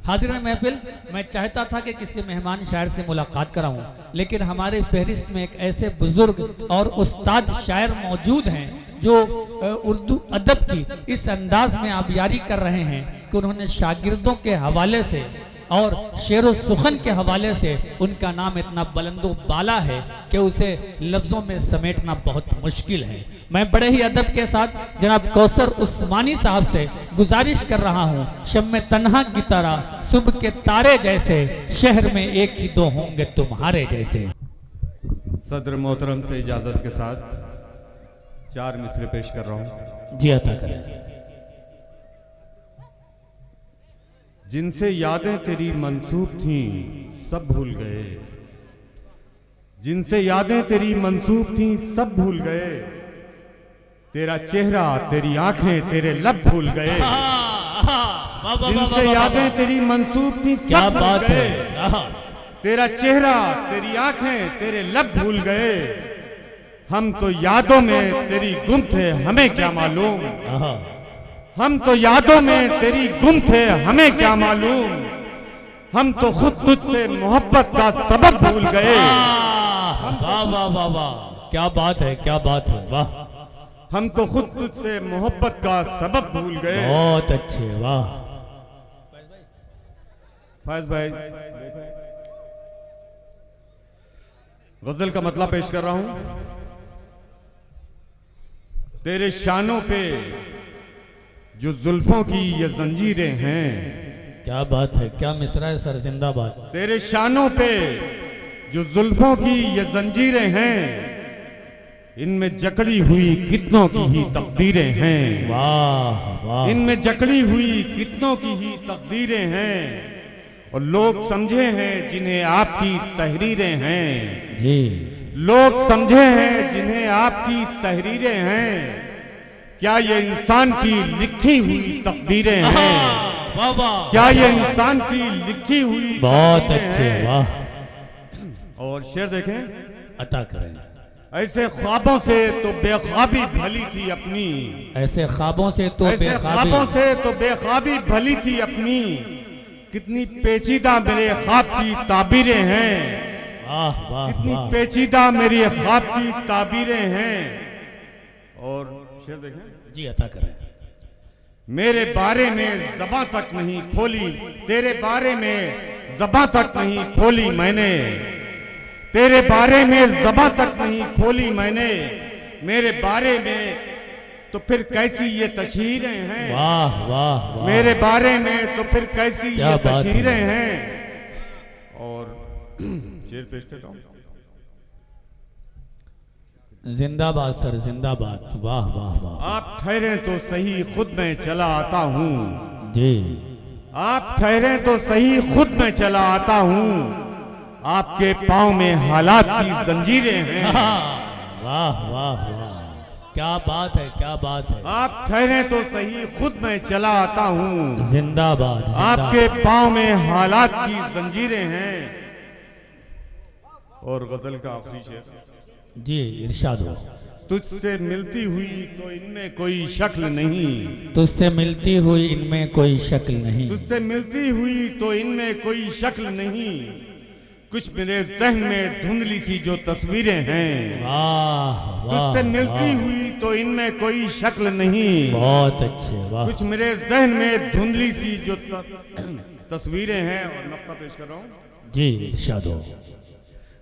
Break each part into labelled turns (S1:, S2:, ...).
S1: हाज़िर महफिल, मैं चाहता था कि किसी मेहमान शायर से मुलाकात कराऊं, लेकिन हमारे फहरिस्त में एक ऐसे बुजुर्ग और उस्ताद शायर मौजूद हैं जो उर्दू अदब की इस अंदाज में आबियारी कर रहे हैं कि उन्होंने शागिर्दों के हवाले से और शेर व सुखन के हवाले से उनका नाम इतना बुलंदो बाला है कि उसे लफ्ज़ों में समेटना बहुत मुश्किल है। मैं बड़े ही अदब के साथ जनाब कौसर उस्मानी साहब से गुजारिश कर रहा हूँ, शम्मे तन्हा की तरह सुबह के तारे जैसे, शहर में एक ही दो होंगे तुम्हारे जैसे।
S2: सदर मोहतरम से इजाज़त के साथ 4 मिसरे पेश कर रहा हूँ।
S1: जी अता करें।
S2: जिनसे यादें तेरी मंसूब थीं सब भूल गए, जिनसे यादें तेरी मंसूब थीं सब भूल गए, तेरा चेहरा तेरी आंखें तेरे लब भूल गए। जिनसे यादें तेरी मंसूब थीं सब भूल गए, तेरा चेहरा तेरी आंखें तेरे लब भूल गए। हम तो यादों में तेरी गुम थे हमें क्या मालूम, हम तो यादों में तेरी गुम थे हमें क्या मालूम, हम तो खुद तुझसे मोहब्बत का सबब भूल गए।
S1: वाह वाह वाह वाह, क्या बात है, क्या बात है, वाह।
S2: हम तो खुद तुझसे मोहब्बत का सबब भूल गए।
S1: बहुत अच्छे, वाह।
S2: फैज भाई, गजल का मतलब पेश कर रहा हूं। तेरे शानों पे जो जुल्फों की ये जंजीरें हैं,
S1: क्या बात है, क्या मिसरा है सर, जिंदाबाद।
S2: तेरे शानों पे जो जुल्फों की ये जंजीरें हैं, इनमें जकड़ी हुई कितनों की ही तकदीरें हैं।
S1: वाह वाह।
S2: इनमें जकड़ी हुई कितनों की ही तकदीरें हैं, और लोग समझे हैं जिन्हें आपकी तहरीरें हैं।
S1: जी। लोग
S2: समझे हैं जिन्हें आपकी तहरीरें हैं, क्या ये इंसान की लिखी हुई तकदीरें हैं।
S1: वाह वाह।
S2: क्या ये इंसान की लिखी हुई
S1: बहुत अच्छे, वाह।
S2: और शेर देखें,
S1: अता करें।
S2: ऐसे ख्वाबों से तो बेख्वाबी भली थी अपनी,
S1: ऐसे ख्वाबों से तो
S2: ऐसे ख्वाबों से तो बेख्वाबी भली थी अपनी, कितनी पेचीदा मेरे ख्वाब की ताबीरें हैं।
S1: वाह वाह।
S2: कितनी पेचीदा मेरी ख्वाब की ताबीरें हैं। और शेर देखें,
S1: जी अता करें।
S2: मेरे बारे में ज़बां तक नहीं खोली, तेरे बारे में ज़बां तक नहीं खोली मैंने, तेरे बारे में ज़बां तक नहीं खोली मैंने, मेरे बारे में तो फिर कैसी ये तशहीरें हैं।
S1: वाह वाह वाह।
S2: मेरे बारे में तो फिर कैसी ये तशहीरें हैं। और शेर पेश करता हूं।
S1: जिंदाबाद सर, जिंदाबाद, वाह वाह वाह।
S2: आप ठहरे तो सही खुद मैं चला आता हूँ।
S1: जी।
S2: आप ठहरे तो सही खुद मैं चला आता हूँ, आपके पाँव में हालात की जंजीरें हैं।
S1: वाह वाह वाह, क्या बात है, क्या बात है।
S2: आप ठहरे तो सही खुद मैं चला आता हूँ,
S1: जिंदाबाद।
S2: आपके पाँव में हालात की जंजीरें हैं। और गजल का आखिरी शेर,
S1: जी इरशाद हो।
S2: तुझसे मिलती हुई तो इनमें कोई शक्ल नहीं,
S1: तुझसे मिलती हुई इनमें कोई शक्ल नहीं,
S2: तुझसे मिलती हुई तो इनमें कोई शक्ल नहीं, कुछ मेरे जहन में धुंधली सी जो तस्वीरें हैं।
S1: वाह वाह।
S2: तुझसे मिलती हुई तो इनमें कोई शक्ल नहीं,
S1: बहुत अच्छे, वाह।
S2: कुछ मेरे जहन में धुंधली सी जो तस्वीरें हैं। और नक्ता पेश कर रहा हूँ।
S1: जी इरशाद हो।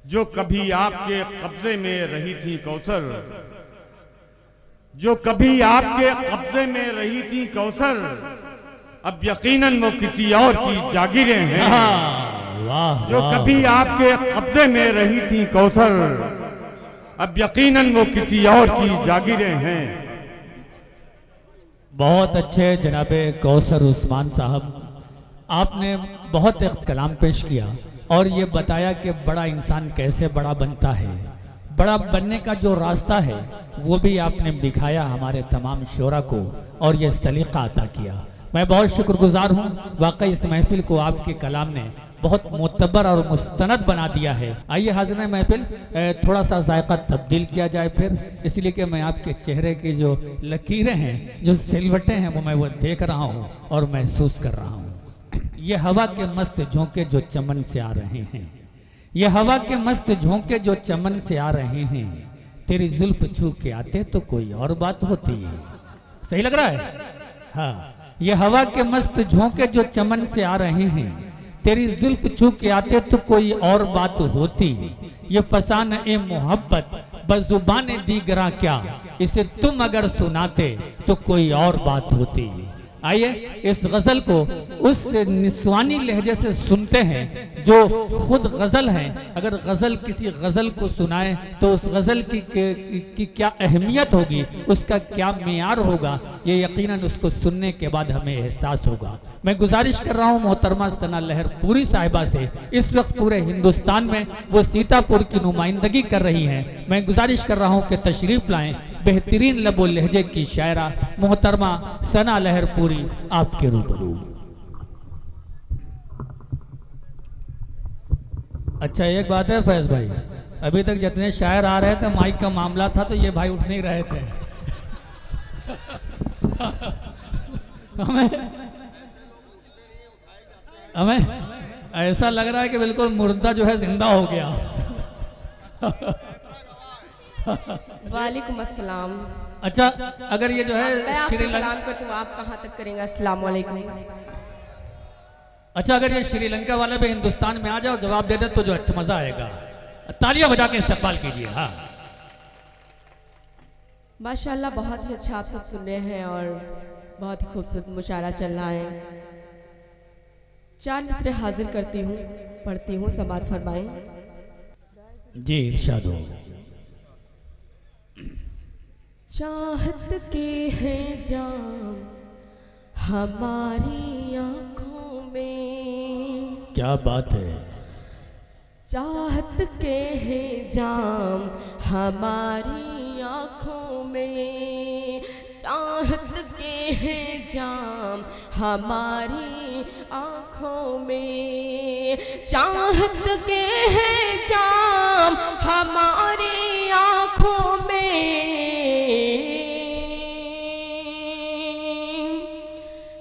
S2: जो कभी आपके कब्जे में रही थी कौसर, जो कभी आपके कब्जे में रही थी कौसर, अब यकीनन वो किसी और की जागीरें हैं।
S1: वाह।
S2: जो कभी आपके कब्जे में रही थी कौसर, अब यकीनन वो किसी और की जागीरें हैं।
S1: बहुत अच्छे जनाबे कौसर उस्मान साहब, आपने बहुत एक कलाम पेश किया और ये बताया कि बड़ा इंसान कैसे बड़ा बनता है, बड़ा बनने का जो रास्ता है वो भी आपने दिखाया हमारे तमाम शोरा को, और ये सलीका अता किया। मैं बहुत शुक्रगुजार हूँ, वाकई इस महफिल को आपके कलाम ने बहुत मोतबर और मुस्तनद बना दिया है। आइए हाज़िर महफिल, थोड़ा सा जायका तब्दील किया जाए फिर, इसलिए कि मैं आपके चेहरे की जो लकीरें हैं, जो सिलवटें हैं, वो मैं वो देख रहा हूँ और महसूस कर रहा हूँ। ये हवा के मस्त झोंके जो चमन से आ रहे हैं, ये हवा के मस्त झोंके जो चमन से आ रहे हैं, तेरी जुल्फ छू के आते तो कोई और बात होती। सही लग रहा है? हाँ, ये हवा के मस्त झोंके जो चमन से आ रहे हैं, तेरी जुल्फ छू के आते तो कोई और बात होती। ये फसान ए मोहब्बत बजुबान दीगरा क्या, इसे तुम अगर सुनाते तो कोई और बात होती। आइए इस गजल को उस निस्वानी लहजे से सुनते हैं जो खुद गजल है। अगर गजल किसी गजल को सुनाए तो उस गजल की क्या अहमियत होगी, उसका क्या मेयार होगा, ये यकीनन उसको सुनने के बाद हमें एहसास होगा। मैं गुजारिश कर रहा हूँ मोहतरमा सना लहरपुरी साहिबा से, इस वक्त पूरे हिंदुस्तान में वो सीतापुर की नुमाइंदगी कर रही हैं। मैं गुजारिश कर रहा हूँ कि तशरीफ लाएं बेहतरीन लबो लहजे की शायरा मोहतरमा सना लहरपुरी आपके रूबरू। अच्छा एक बात है फैज भाई, अभी तक जितने शायर आ रहे थे माइक का मामला था तो ये भाई उठ नहीं रहे थे। हमें ऐसा लग रहा है कि बिल्कुल मुर्दा जो है जिंदा हो गया।
S3: वालेकुम अस्सलाम।
S1: अच्छा अगर ये जो है
S3: मैं आपसे
S1: श्रीलंका,
S3: सलाम करती हूँ, आप कहाँ तक करेंगे? अस्सलाम वालेकुम।
S1: अच्छा अगर ये श्रीलंका वाले भी हिंदुस्तान में आ जाओ जवाब दे दे तो जो अच्छा मजा आएगा। तालियां बजा के इस्तकबाल कीजिए। हाँ
S3: माशाल्लाह बहुत ही अच्छा आप सब सुन रहे हैं और बहुत ही खूबसूरत मुशायरा चल रहा है। 4 मिसरे हाजिर करती हूँ, पढ़ती हूँ, समाअत फरमाएं।
S1: जी इरशाद हो।
S3: चाहत के हैं जाम हमारी आंखों में,
S1: क्या बात है।
S3: चाहत के हैं जाम हमारी आंखों में, चाहत के हैं जाम हमारी आंखों में, चाहत के हैं जाम हमारी आंखों में,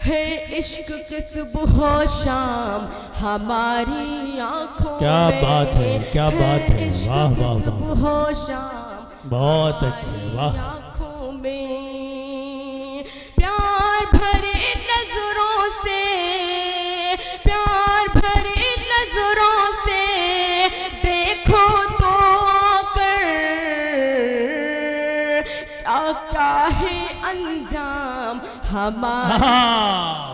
S3: है इश्क के सुबह शाम हमारी आंखों में।
S1: क्या बात है, क्या बात है।
S3: इश्क
S1: वाह
S3: के
S1: वाह वाह,
S3: सुबह शाम
S1: बहुत अच्छे। वाह
S3: आंखों में, प्यार भरे नजरों से, प्यार भरे नजरों से देखो तो आकर, क्या क्या है अंजाम हमारा।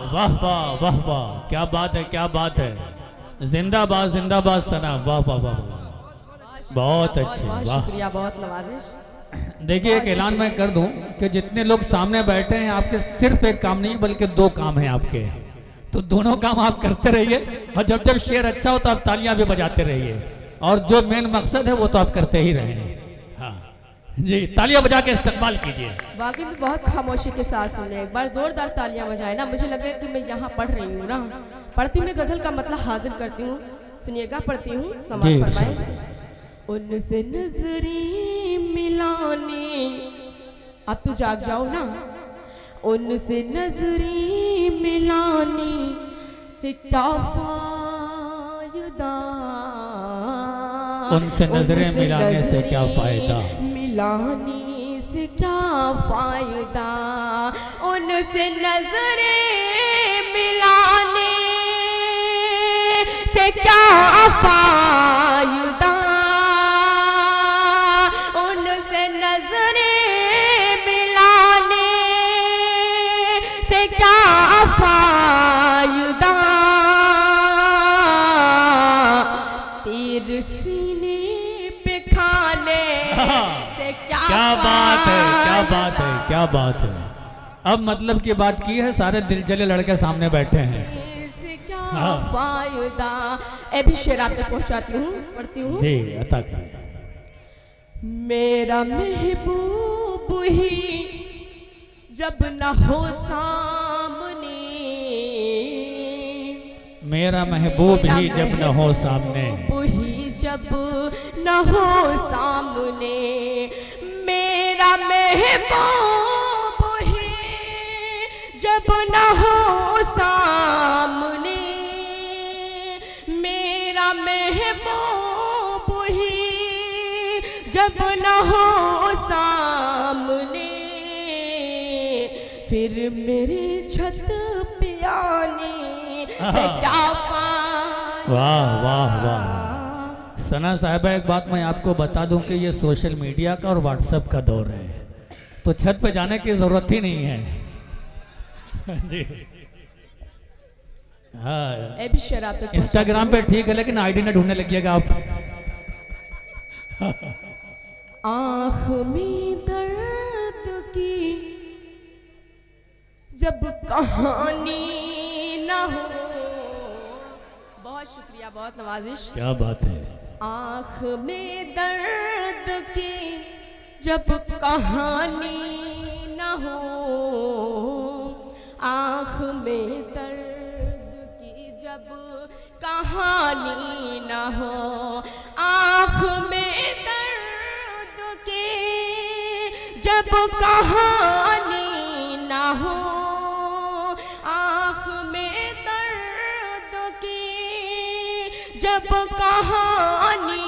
S1: वाह वाह वाह वाह, क्या बात है, क्या बात है। जिंदाबाद जिंदाबाद सना। वाह वाह वाह वाह, बहुत अच्छे।
S3: बहुत
S1: वाह
S3: शुक्रिया, बहुत नवाजिश।
S1: देखिए एक ऐलान मैं कर दूं कि जितने लोग सामने बैठे हैं आपके सिर्फ एक काम नहीं बल्कि 2 काम हैं आपके, तो दोनों काम आप करते रहिए और जब जब शेर अच्छा हो तो आप तालियां भी बजाते रहिए और जो मेन मकसद है वो तो आप करते ही रहे। हाँ जी, तालियां बजा के इस्तकबाल कीजिए।
S3: वाकई में बहुत खामोशी के साथ सुन रहे हैं। एक बार जोरदार तालियां बजाए ना, मुझे लग रहा है कि मैं यहाँ पढ़ रही हूँ ना। पढ़ती मैं गजल का मतलब हाजिर करती हूँ, सुनिएगा, पढ़ती हूँ, समाअत फरमाएं। उनसे नजरी मिलाने, अब तो जाग जाओ ना। उनसे नजरी मिलाने से क्या फायदा,
S1: उनसे नजरें मिलाने से क्या फायदा,
S3: मिलाने से क्या फायदा, उनसे नजरें मिलाने से क्या फायदा, उनसे नजरें मिलाने से क्या फायदा, तीर सीने पे खाने से
S1: क्या बात है, क्या बात है, क्या बात है। अब मतलब की बात की है, सारे दिल जले लड़के सामने बैठे हैं।
S3: क्या फायदा। भी शेर आप तक पहुंचाती हूँ, पढ़ती हूँ।
S1: जी अता करें।
S3: मेरा महबूब ही जब न हो सामने,
S1: मेरा महबूब ही जब न हो सामने,
S3: ही जब न हो सामने, मेरा महबूब ही जब न हो सामने, जब न हो सामने, फिर मेरी छत पे आने से क्या फायदा।
S1: वाह वाह वाह। सना साहिबा, एक बात मैं आपको बता दूं कि ये सोशल मीडिया का और व्हाट्सएप का दौर है, तो छत पे जाने की जरूरत ही नहीं है जी। हाँ,
S3: ए भी शराब तक
S1: इंस्टाग्राम पे ठीक है, लेकिन आईडी ना ढूंढने लगिएगा आप।
S3: आँख में दर्द की जब कहानी ना हो। बहुत शुक्रिया, बहुत नवाजिश।
S1: क्या बात है।
S3: आँख में दर्द की जब कहानी ना हो, आँख में दर्द की जब कहानी ना हो, आँख में दर्द की जब कहानी ना हो, आँख में दर्द की जब कहानी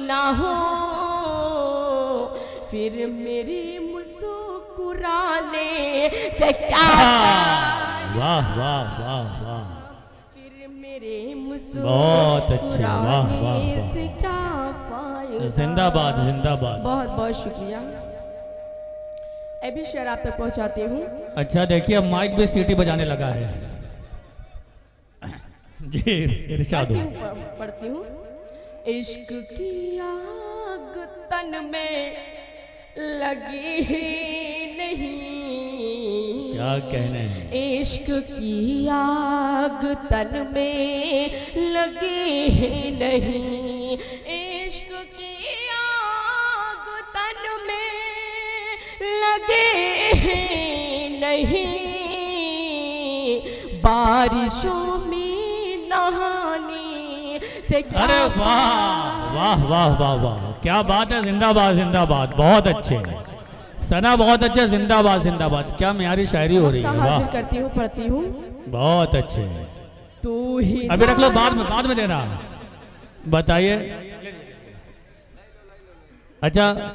S3: ना हो, फिर मेरी मुस्कुराने से क्या फायदा।
S1: वाह वाह वाह वाह।
S3: फिर मेरे
S1: बहुत अच्छे, वाह वाह
S3: मुस्कुराने
S1: वाह।
S3: से क्या फायदा।
S1: जिंदाबाद जिंदाबाद।
S3: बहुत बहुत शुक्रिया। अभी शेर आप तक पहुंचाती हूँ।
S1: अच्छा देखिए, अब माइक भी सीटी बजाने लगा है जी। इरशाद हो।
S3: पढ़ती हूँ। इश्क की आग तन में लगी ही नहीं।
S1: क्या कहने हैं।
S3: इश्क की आग तन में लगी ही नहीं। इश्क की आग तन में लगी ही नहीं। बारिशों में नहाने से क्या
S1: अरे वाह वाह वाह वाह वाह, क्या बात है। जिंदाबाद जिंदाबाद, बहुत अच्छे सना, बहुत अच्छे। जिंदाबाद जिंदाबाद, क्या म्यारी शायरी हो रही है।
S3: हासिल
S1: वाह,
S3: करती हूँ, पढ़ती हूँ।
S1: बहुत अच्छे।
S3: तू ही
S1: अभी रख लो, बाद में देना। बताइए। अच्छा,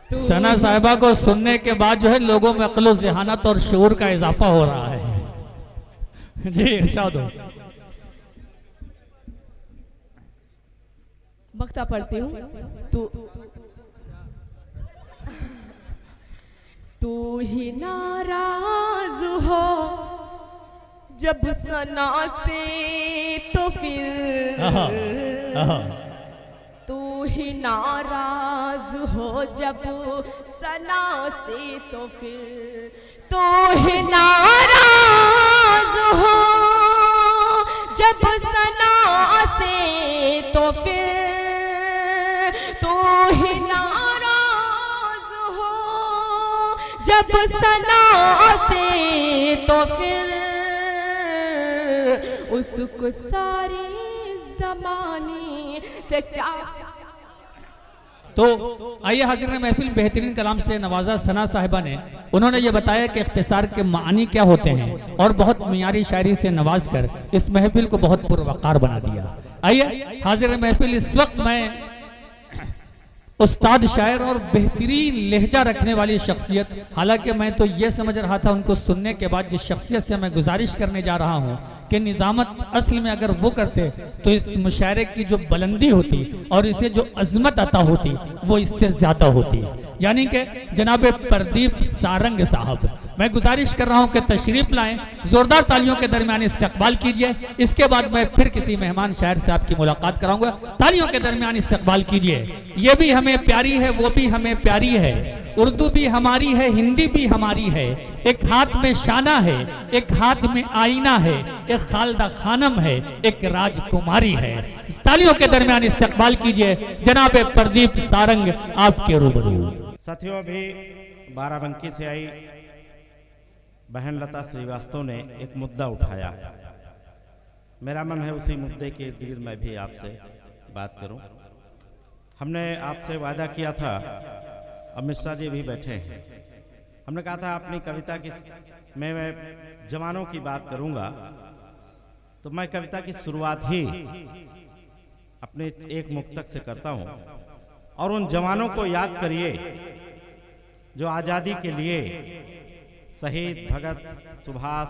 S1: सना साहिबा को सुनने के बाद जो है लोगों में अक्ल ज़हानत और शऊर का इजाफा हो रहा है जी। इरशाद हो।
S3: बख्ता पढ़ती हूँ। तू ही नाराज हो जब सना से, तो फिर तू ही नाराज हो जब सना से, तो फिर तू ही नाराज हो जब सना से, तो फिर तू ही नाराज हो जब सना से, तो फिर उसको सारे जमाने से क्या।
S1: तो आइए हाजिर महफिल बेहतरीन कलाम से नवाजा सना साहिबा ने। उन्होंने ये बताया कि इख्तिसार के मानी क्या होते हैं और बहुत मियारी शायरी से नवाज कर इस महफिल को बहुत पुरवकार बना दिया। आइए हाजिर महफिल, इस वक्त मैं उस्ताद शायर और बेहतरीन लहजा रखने वाली शख्सियत, हालांकि मैं तो ये समझ रहा था उनको सुनने के बाद जिस शख्सियत से मैं गुजारिश करने जा रहा हूँ कि निजामत असल में अगर वो करते तो इस मुशायरे की जो बुलंदी होती और इसे जो अजमत अता होती वो इससे ज्यादा होती। यानी कि जनाब प्रदीप सारंग साहब, मैं गुजारिश कर रहा हूं कि तशरीफ लाएं, जोरदार तालियों के दरमियान इस्तकबाल कीजिए। इसके बाद मैं फिर किसी मेहमान शायर से आपकी मुलाकात कराऊंगा। तालियों के दरमियान इस्तकबाल कीजिए। ये भी हमें प्यारी है, वो भी हमें प्यारी है, उर्दू भी हमारी है, हिंदी भी हमारी है। एक हाथ में शाना है, एक हाथ में आईना है, एक खालदा खानम है, एक राजकुमारी है। तालियों के दरमियान इस्तकबाल कीजिए जनाब प्रदीप सारंग आपके रूबरू।
S4: साथियों, अभी बाराबंकी से आई बहन लता श्रीवास्तव ने एक मुद्दा उठाया। मेरा मन है उसी मुद्दे के इर्द मैं भी आपसे बात करूं। हमने आपसे वादा किया था, अमित शाह जी भी बैठे हैं, हमने कहा था अपनी कविता की मैं जवानों की बात करूंगा, तो मैं कविता की शुरुआत ही अपने एक मुक्तक से करता हूं। और उन जवानों को याद करिए जो आज़ादी के लिए शहीद भगत, सुभाष,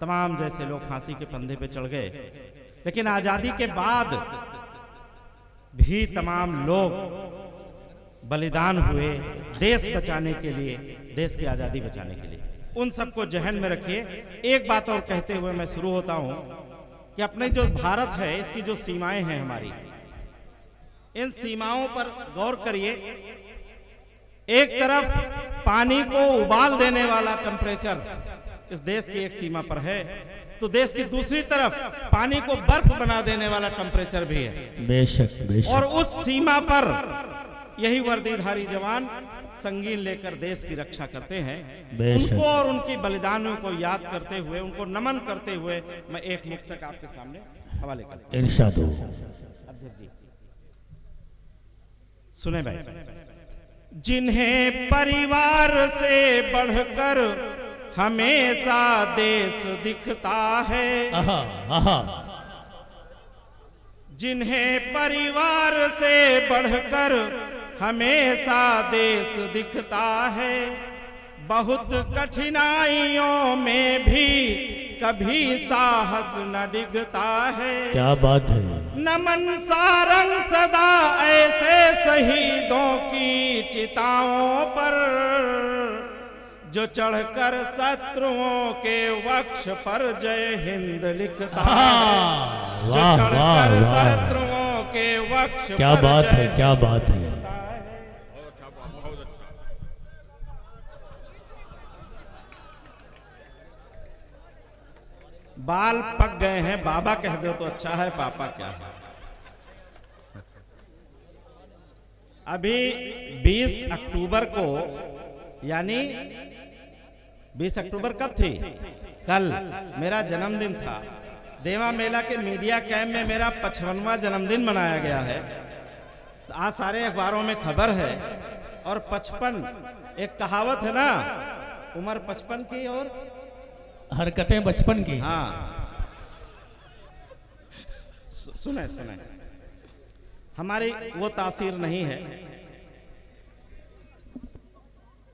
S4: तमाम जैसे लोग फांसी के फंदे पे चढ़ गए, लेकिन आज़ादी के बाद भी तमाम लोग बलिदान हुए देश बचाने के लिए, देश की आज़ादी बचाने के लिए। उन सबको जहन में रखिए। एक बात और कहते हुए मैं शुरू होता हूं कि अपने जो भारत है, इसकी जो सीमाएं हैं हमारी, इन सीमाओं पर गौर करिए। एक तरफ पानी को उबाल देने वाला टेम्परेचर इस देश की एक सीमा पर है, तो देश की दूसरी तरफ पानी को बर्फ बना देने वाला टेम्परेचर भी है।
S1: बेशक बेशक।
S4: और उस सीमा पर यही वर्दीधारी जवान संगीन लेकर देश की रक्षा करते हैं। उनको और उनकी बलिदानों को याद करते हुए, उनको नमन करते हुए मैं एक मुक्तक आपके सामने हवाले करता हूं।
S1: इरशाद हो।
S4: अध्यक्ष जी सुने भाई। जिन्हें परिवार से बढ़कर हमेशा देश दिखता है,
S1: आहा आहा।
S4: जिन्हें परिवार से बढ़कर हमेशा देश दिखता है, बहुत कठिनाइयों में भी कभी साहस न डिगता है।
S1: क्या बात है।
S4: नमन सारंग सदा ऐसे शहीदों की चिताओं पर, जो चढ़कर शत्रुओं के वक्ष पर जय हिंद लिखता है। जो चढ़कर शत्रुओं के वक्ष
S1: क्या
S4: पर
S1: बात है,
S4: जय
S1: क्या बात है।
S4: बाल पक गए हैं, बाबा कह दो तो अच्छा है, पापा क्या है। अभी 20 अक्टूबर को, यानी 20 अक्टूबर कब थी? कल मेरा जन्मदिन था। देवा मेला के मीडिया कैंप में मेरा 55वां जन्मदिन मनाया गया है। आज सारे अखबारों में खबर है। और 55, एक कहावत है ना, उम्र 55 की और
S1: हरकतें बचपन की।
S4: हाँ, सुने सुने, हमारी वो तासीर नहीं है।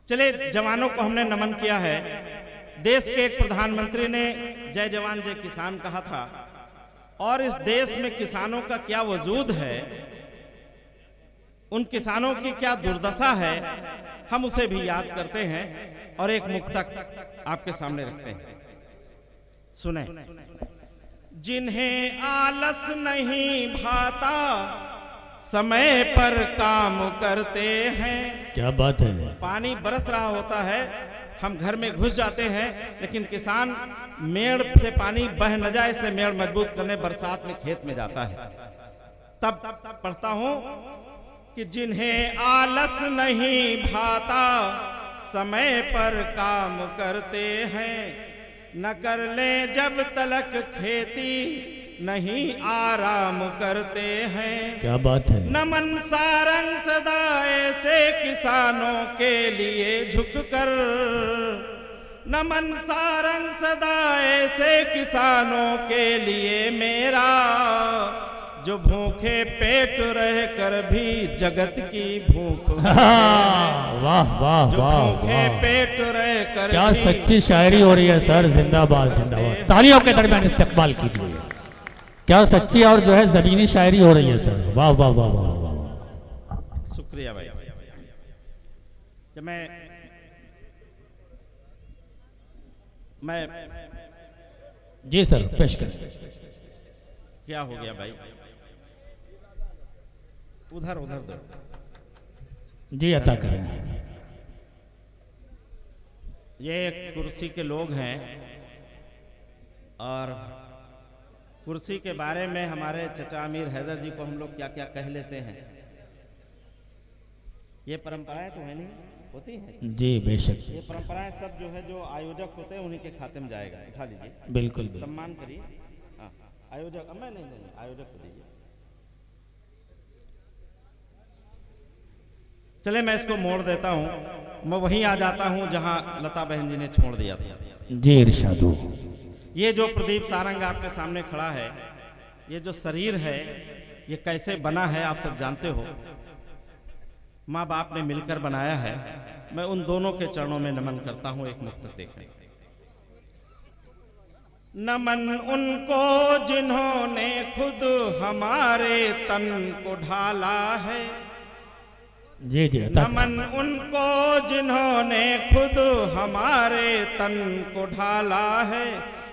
S4: चले, जवानों को हमने नमन किया है। देश के एक प्रधानमंत्री ने जय जवान जय किसान कहा था, और इस देश में किसानों का क्या वजूद है, उन किसानों की क्या दुर्दशा है, हम उसे भी याद करते हैं और एक मुक्तक आपके सामने रखते हैं। सुने। जिन्हें आलस नहीं भाता, समय पर काम करते हैं।
S1: क्या बात है।
S4: पानी बरस रहा होता है, हम घर में घुस जाते हैं, लेकिन किसान मेड़ से पानी बह न जाए इसलिए मेड़ मजबूत करने बरसात में खेत में जाता है। तब पढ़ता हूं कि जिन्हें आलस नहीं भाता, समय पर काम करते हैं। न कर ले जब तलक खेती, नहीं आराम करते हैं।
S1: क्या बात है।
S4: नमन सारंग सदा ऐसे किसानों के लिए झुककर, नमन सारंग सदा ऐसे किसानों के लिए मेरा, जो भूखे पेट रह कर भी जगत की भूख।
S1: वाह वाह
S4: जो
S1: वाह
S4: भूखे
S1: वाह।
S4: पेट रह कर
S1: क्या
S4: भी
S1: सच्ची शायरी हो रही है सर। जिंदाबाद जिंदाबाद। तालियों के दरमियान इस्तेकबाल कीजिए। क्या सच्ची और जो है जमीनी शायरी हो रही है सर। वाह वाह वाह वाह वाह।
S4: शुक्रिया भाई। जब मैं
S1: जी सर, पेश करें।
S4: क्या हो गया भाई? उधर उधर दो
S1: जी, अता करें।
S4: ये कुर्सी के लोग हैं, और कुर्सी के बारे में हमारे चचा अमीर हैदर जी को हम लोग क्या क्या कह लेते हैं। ये परंपराएं तो है नहीं, होती है
S1: जी बेशक।
S4: ये परंपराएं सब जो है, जो आयोजक होते हैं उन्हीं के खाते में जाएगा। उठा लीजिए,
S1: बिल्कुल
S4: सम्मान करिए। हाँ, आयोजक, मैं नहीं, आयोजक को दीजिए। चले, मैं इसको मोड़ देता हूं। मैं वहीं आ जाता हूं जहां लता बहन जी ने छोड़ दिया था।
S1: जी इरशाद हो।
S4: ये जो प्रदीप सारंग आपके सामने खड़ा है, ये जो शरीर है, ये कैसे बना है आप सब जानते हो। माँ बाप ने मिलकर बनाया है। मैं उन दोनों के चरणों में नमन करता हूं। एक मुक्तक देखें। नमन उनको जिन्होंने खुद हमारे तन को ढाला है।
S1: जी जी।
S4: नमन उनको जिन्होंने खुद हमारे तन को ढाला है।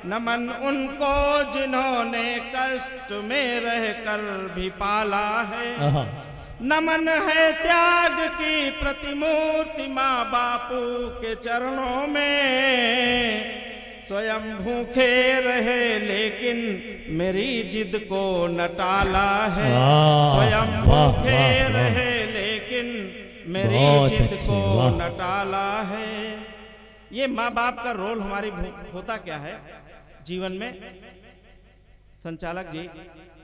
S4: नमन उनको जिन्होंने कष्ट में रहकर भी पाला है। नमन है त्याग की प्रतिमूर्ति माँ बापू के चरणों में। स्वयं भूखे रहे लेकिन मेरी जिद को न टाला है। स्वयं भूखे रहे लेकिन मेरी जिद को न टाला है। ये माँ बाप का रोल हमारी होता क्या है जीवन में। संचालक जी,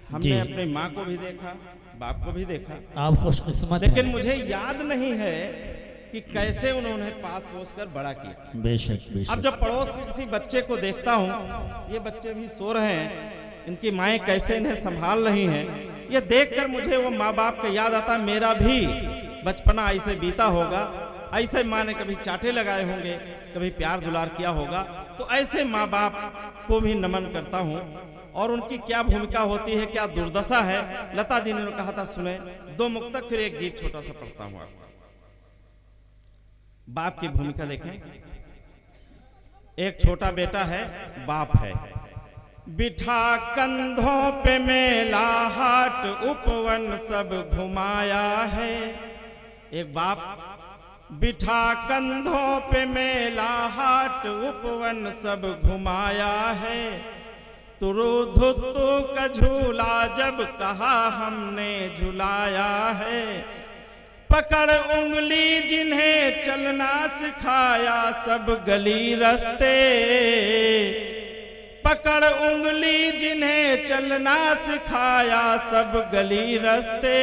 S4: हमने अपनी माँ को भी देखा, बाप को भी देखा।
S1: आप खुशकिस्मत,
S4: लेकिन मुझे याद नहीं है कि कैसे उन्होंने पास पोस कर बड़ा किया।
S1: बेशक बेशक।
S4: अब जब पड़ोस के किसी बच्चे को देखता हूँ, ये बच्चे भी सो रहे हैं, इनकी माएँ कैसे इन्हें संभाल रही हैं, ये देखकर मुझे वो माँ बाप का याद आता। मेरा भी बचपना ऐसे बीता होगा, ऐसे माँ ने कभी चाटे लगाए होंगे, कभी प्यार दुलार किया होगा। तो ऐसे माँ बाप को भी नमन करता हूँ और उनकी क्या भूमिका होती है, क्या दुर्दशा है। लता जी ने कहा था, सुने 2 मुक्तक, फिर एक गीत छोटा सा पढ़ता हूँ आपको। बाप की भूमिका देखें। एक छोटा बेटा है, बाप है। बिठा कंधों पे मेला हाट उपवन सब घुमाया है। एक बाप बिठा कंधों पे मेला हाट उपवन सब घुमाया है। तुरुधुत्तु का झूला जब कहा हमने झुलाया है। पकड़ उंगली जिन्हें चलना सिखाया सब गली रास्ते। पकड़ उंगली जिन्हें चलना सिखाया सब गली रास्ते।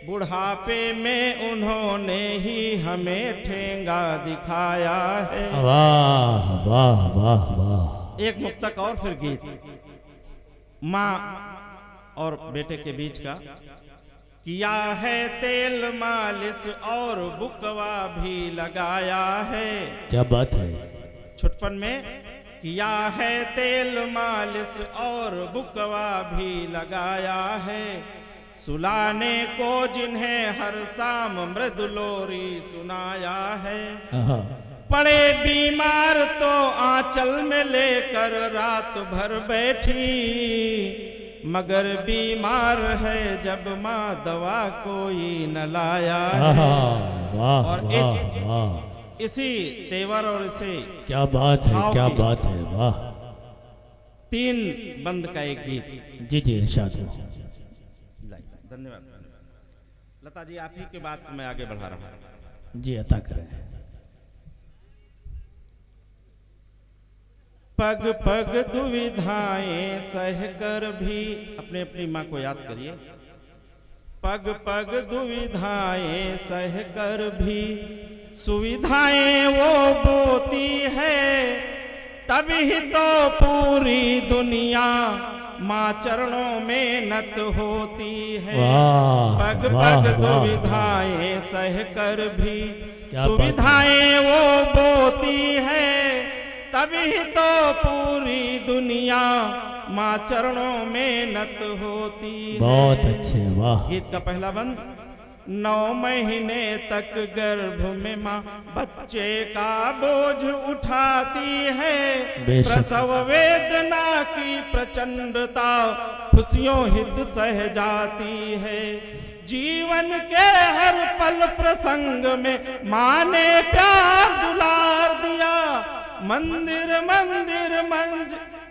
S4: बुढ़ापे में उन्होंने ही हमें ठेंगा दिखाया है।
S1: वाह वाह वाह वाह।
S4: एक मुक्तक और फिर गीत। माँ और बेटे के बीच का। किया है तेल मालिश और बुकवा भी लगाया है।
S1: क्या बात है।
S4: छुटपन में किया है तेल मालिश और बुकवा भी लगाया है। सुलाने को जिन्हें हर शाम मृदुलोरी सुनाया है। पड़े बीमार तो आंचल में लेकर रात भर बैठी। मगर बीमार है जब माँ दवा कोई न लाया है। और इसी तेवर और इसी
S1: क्या बात है, क्या बात है। वाह।
S4: 3 बंद का एक गीत।
S1: जी जी, इरशाद हो।
S4: धन्यवाद। लता जी, आप ही के बात मैं आगे बढ़ा रहा हूँ।
S1: जी, अता करें।
S4: पग पग दुविधाएं सहकर भी, अपने अपनी माँ को याद करिए। पग पग दुविधाएं सहकर भी सुविधाएं वो बोती है। तभी तो पूरी दुनिया माँ चरणों में नत होती है। पग पग दुविधाएं सहकर भी सुविधाएं वो बोती है। तभी तो पूरी दुनिया माँ चरणों में नत होती है।
S1: बहुत अच्छे, वाह।
S4: गीत का पहला बंद। 9 महीने तक गर्भ में माँ बच्चे का बोझ उठाती है। प्रसव वेदना की प्रचंडता खुशियों हित सह जाती है। जीवन के हर पल प्रसंग में माँ ने प्यार दुलार दिया। मंदिर मंदिर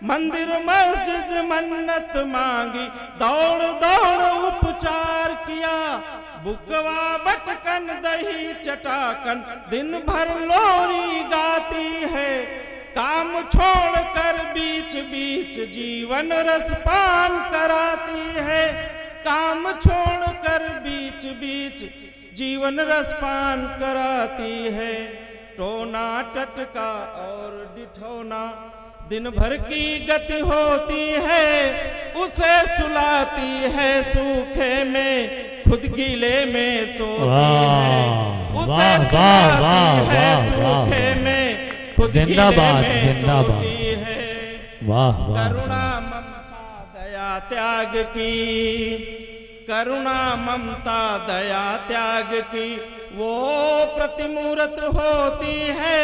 S4: मंदिर मस्जिद मन्नत मांगी। दौड़ दौड़ उपचार किया। बुकवा बटकन दही चटाकन दिन भर लोरी गाती है। काम छोड़कर बीच बीच जीवन रसपान कराती है। काम छोड़कर बीच बीच जीवन रसपान कराती है। टोना टटका और डिठौना दिन भर की गति होती है, उसे सुलाती है सूखे में, खुद गीले में सोती है। उसे सुलाती है सूखे में, खुद गीले में सोती है। करुणा ममता दया त्याग की, करुणा ममता दया त्याग की वो प्रतिमूर्त होती है,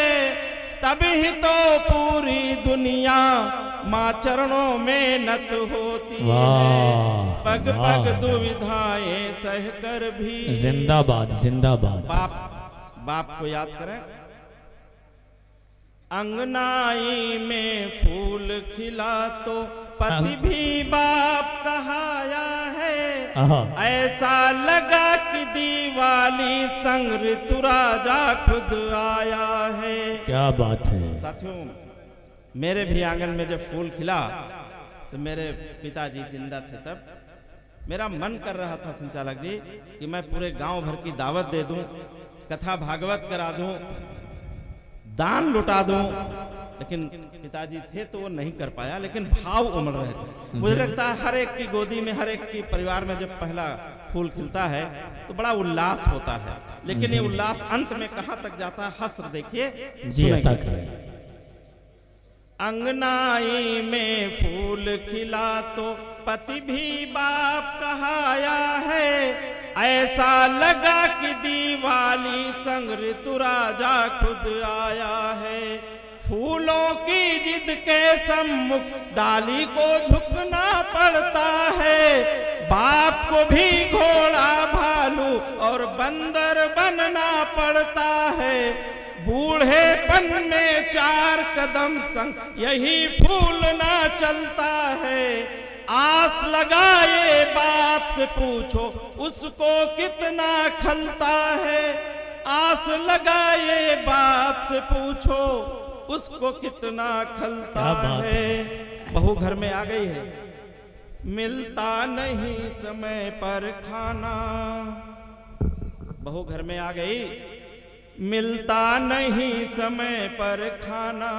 S4: तभी तो पूरी दुनिया माँ चरणों में नत होती है। पग पग दुविधाएं सहकर भी।
S1: जिंदाबाद जिंदाबाद।
S4: बाप को याद करें। अंगनाई में फूल खिला तो पति भी बाप कहाया है, ऐसा लगा कि दिवाली संग ऋतु राजा खुद आया है।
S1: क्या बात है
S4: साथियों, मेरे भी आंगन में जब फूल खिला तो मेरे पिताजी जिंदा थे, तब मेरा मन कर रहा था संचालक जी कि मैं पूरे गांव भर की दावत दे दूं, कथा भागवत करा दूं, दान लुटा दूं, लेकिन पिताजी थे तो वो नहीं कर पाया। लेकिन भाव उमड़ रहे थे। मुझे लगता है हर एक की गोदी में, हर एक की परिवार में जब पहला फूल खिलता है तो बड़ा उल्लास होता है, लेकिन ये उल्लास अंत में कहां तक जाता है, हस्र देखिए सुनेंगे। अंगनाई में फूल खिला तो पति भी बाप कहाया है, ऐसा लगा कि दिवाली संग ऋतु राजा खुद आया है। फूलों की जिद के सम्मुख डाली को झुकना पड़ता है, बाप को भी घोड़ा भालू और बंदर बनना पड़ता है। बूढ़ेपन में 4 कदम संग यही फूल ना चलता है। आस लगाए बाप से पूछो उसको कितना खलता है, आस लगाए बाप से पूछो उसको कितना खलता है। बहू घर में आ गई है, मिलता नहीं समय पर खाना। बहू घर में आ गई, मिलता नहीं समय पर खाना,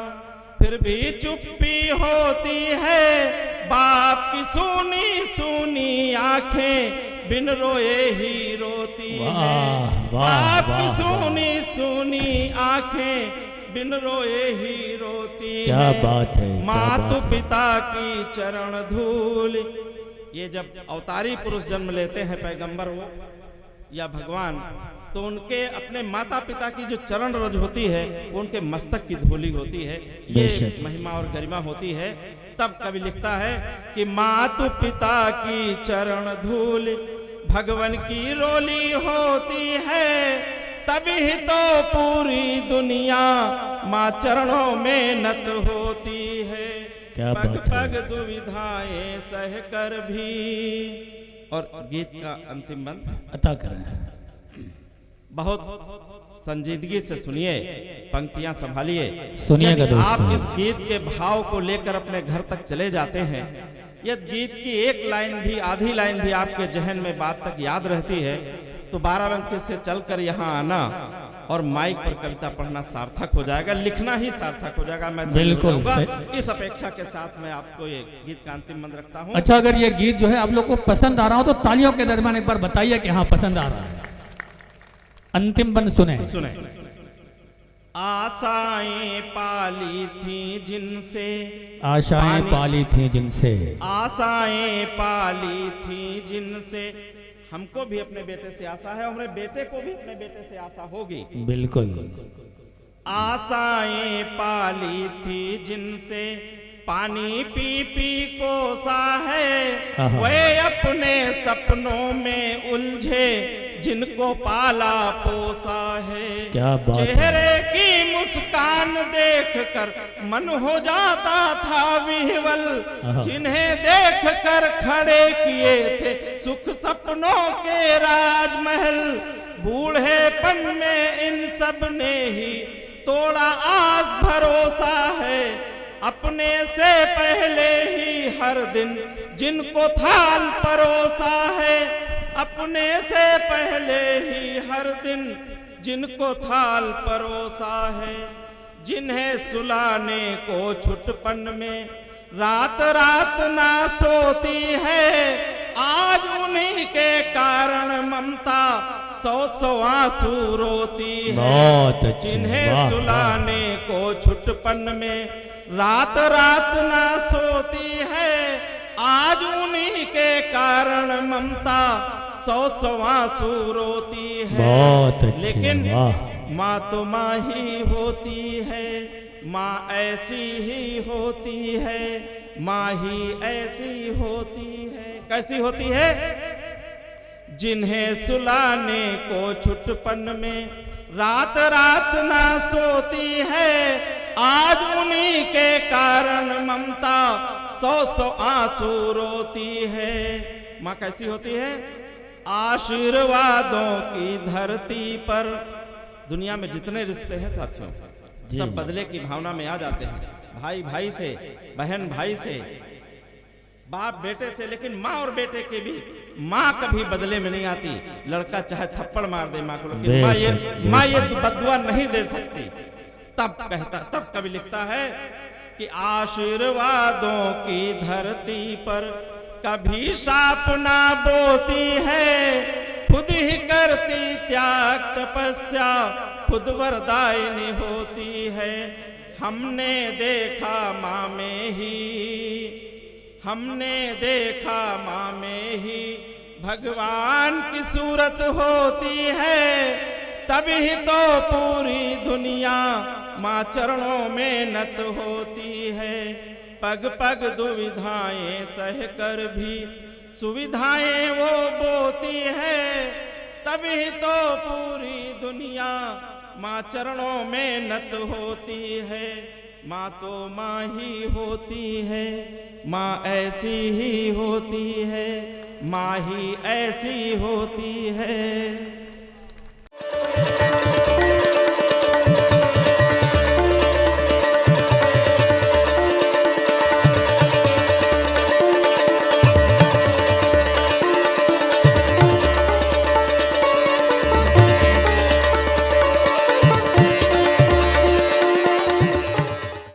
S4: फिर भी चुप्पी होती है। बाप की सूनी सूनी आंखें बिन रोए ही रोती है। बाप की सूनी सूनी आंखें बिन रोए ही रोती है।
S1: क्या बात है।
S4: मातु पिता की चरण धूल। ये जब अवतारी पुरुष जन्म लेते हैं, पैगंबर हो या भगवान, तो उनके अपने माता पिता की जो चरण रज होती है वो उनके मस्तक की धूली होती है। ये महिमा और गरिमा होती है। तब कवि लिखता है कि मातु पिता की चरण धूल भगवान की रोली होती है, तभी तो पूरी दुनिया माँ चरणों में नत होती है। पग पग दुविधाएं सह कर भी। और गीत का अंतिम बंद
S1: अता करें।
S4: बहुत संजीदगी से सुनिए, पंक्तियां संभालिए।
S1: सुनिएगा दोस्तों।
S4: आप इस गीत के भाव को लेकर अपने घर तक चले जाते हैं, यदि गीत की एक लाइन भी, आधी लाइन भी आपके जहन में बात तक याद रहती है, तो 12 बंके से चलकर यहाँ आना और माइक पर कविता पढ़ना सार्थक हो जाएगा, लिखना ही सार्थक हो जाएगा। मैं
S1: बिल्कुल
S4: इस अपेक्षा के साथ मैं आपको ये गीत का अंतिम मंत्र रखता हूँ।
S1: अच्छा, अगर ये गीत जो है आप लोग को पसंद आ रहा हो तो तालियों के दरमियान एक बार बताइए कि हाँ पसंद आ रहा है। अंतिम बंद सुने।
S4: आशाएं पाली थी जिनसे,
S1: आशाएं पाली थी जिनसे,
S4: आशाएं पाली थी जिनसे, हमको भी अपने बेटे से आशा है, हमारे बेटे को भी अपने बेटे से आशा होगी।
S1: बिल्कुल।
S4: आशाएं पाली थी जिनसे, पानी पी पी कोसा है, वे अपने सपनों में उलझे जिनको पाला पोसा है।
S1: क्या बात।
S4: चेहरे की मुस्कान देखकर मन हो जाता था विह्वल, जिन्हें देखकर खड़े किए थे सुख सपनों के राजमहल। बूढ़ेपन में इन सब ने ही तोड़ा आस भरोसा है, अपने से पहले ही हर दिन जिनको थाल परोसा है, अपने से पहले ही हर दिन जिनको थाल परोसा है। जिन्हें सुलाने को छुटपन में रात रात ना सोती है, आज उन्हीं के कारण ममता सौ सौ आंसू रोती है। जिन्हें सुलाने को छुटपन में रात रात ना सोती है, आज उन्हीं के कारण ममता सौ सौ आंसू रोती है। लेकिन माँ तो माँ ही होती है, माँ ऐसी ही होती है, माँ ही ऐसी होती है। कैसी होती है? जिन्हें सुलाने को छुटपन में रात रात ना सोती है, आज उन्हीं के कारण ममता सौ सौ आंसू रोती है। माँ कैसी होती है? आशीर्वादों की धरती पर दुनिया में जितने रिश्ते हैं साथियों, सब बदले की भावना में आ जाते हैं। भाई भाई से, बहन भाई से, बाप बेटे से, लेकिन माँ और बेटे के भी माँ कभी बदले में नहीं आती। लड़का चाहे थप्पड़ मार दे माँ को, लेकिन माँ ये बदुआ नहीं दे सकती। तब कभी लिखता है कि आशीर्वादों की धरती पर कभी साप ना बोती है, खुद ही करती त्याग तपस्या, खुद वरदायिनी होती है। हमने देखा माँ में ही, हमने देखा माँ में ही भगवान की सूरत होती है, तभी तो पूरी दुनिया माँ चरणों में नत होती है। पग पग दुविधाएं सह कर भी सुविधाएं वो बोती है, तभी तो पूरी दुनिया माँ चरणों में नत होती है। माँ तो माँ ही होती है, माँ ऐसी ही होती है, माँ ही ऐसी होती है।